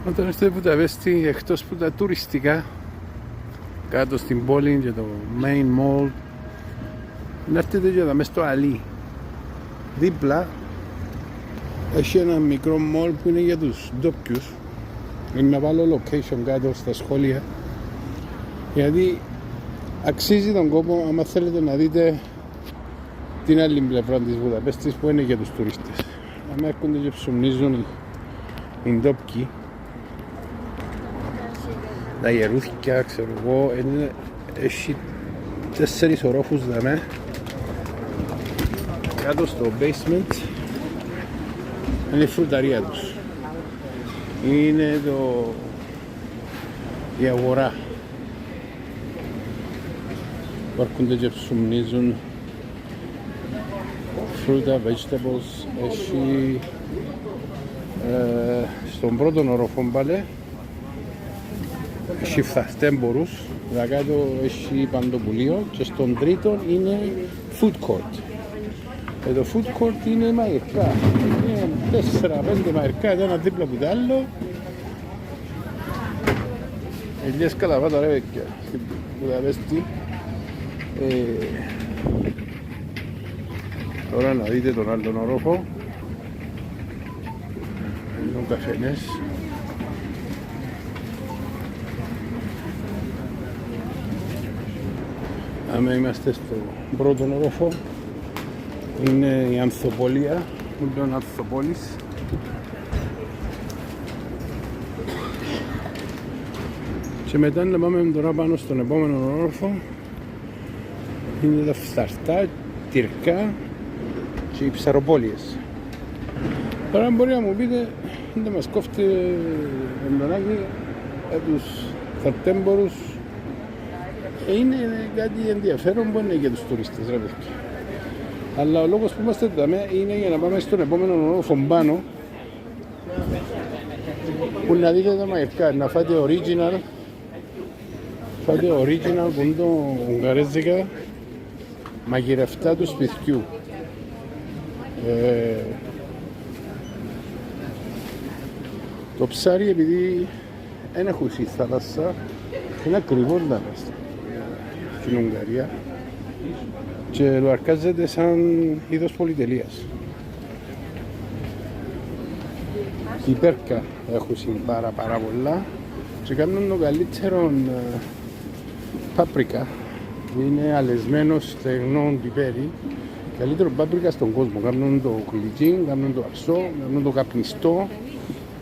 Όταν είστε στη Βουδαπέστη, εκτός που τα τουριστικά, κάτω στην πόλη και το main mall, να έρθετε και εδώ μέσα στο Αλί. Δίπλα έχει ένα μικρό mall που είναι για τους ντόπιους. Είναι να βάλω location κάτω στα σχόλια, γιατί αξίζει τον κόπο άμα θέλετε να δείτε την άλλη πλευρά της Βουδαπέστης που είναι για τους τουρίστες. Άμα έρχονται και ψουμνίζουν οι ντόπιοι, τα γερούθηκια, ξέρω εγώ, έχει 4 ορόφους δαμέ κάτω στο basement. Είναι η φρουταρία τους, είναι η αγορά που έρχονται και ψουμνίζουν φρούτα, vegetables. Έχει στον πρώτον ορόφο πάλι έχει φθαχτέμπορους, κάτω έχει παντοπουλίο και στον τρίτον είναι food court. Το food court είναι μαγειρικά, είναι 4-5 μαγειρικά, ένα δίπλα από το άλλο. Ελιές καλαβάτα ρε παιδιά, στην Βουδαπέστη. Τώρα να δείτε τον άλλον ορόφο, είναι καφενές. Άμα είμαστε στο πρώτο όροφο, είναι η Ανθοπολία, είναι Ανθοπόλης. Και μετά να πάμε τώρα πάνω στον επόμενο όροφο, είναι τα φθαρτά, τυρκά και οι ψαροπόλιες. Τώρα μπορεί να μου πείτε, δεν μας κόφτει εντονάκι τους φθαρτέμπορους. Είναι κάτι ενδιαφέρον που είναι για τους τουρίστες, ρε παιδιά. Αλλά ο λόγος που είμαστε εδώ είναι για να πάμε στον επόμενο όροφο πάνω, που να δείτε τα μαγειρικά, να φάτε original, που είναι το ουγγαρέζικα μαγειρευτά του σπιτιού. Το ψάρι, επειδή δεν έχουν στη θάλασσα, είναι ακριβό να είμαστε στην Ουγγαρία και το αρκάζεται σαν είδος πολυτελείας. Η πέρκα έχουν πάρα πολλά και κάνουν το καλύτερο πάπρικα, είναι αλεσμένο στεγνό πιπέρι, καλύτερο πάπρικα στον κόσμο. Κάνουν το γλυκί, κάνουν το αρσό, κάνουν το καπνιστό.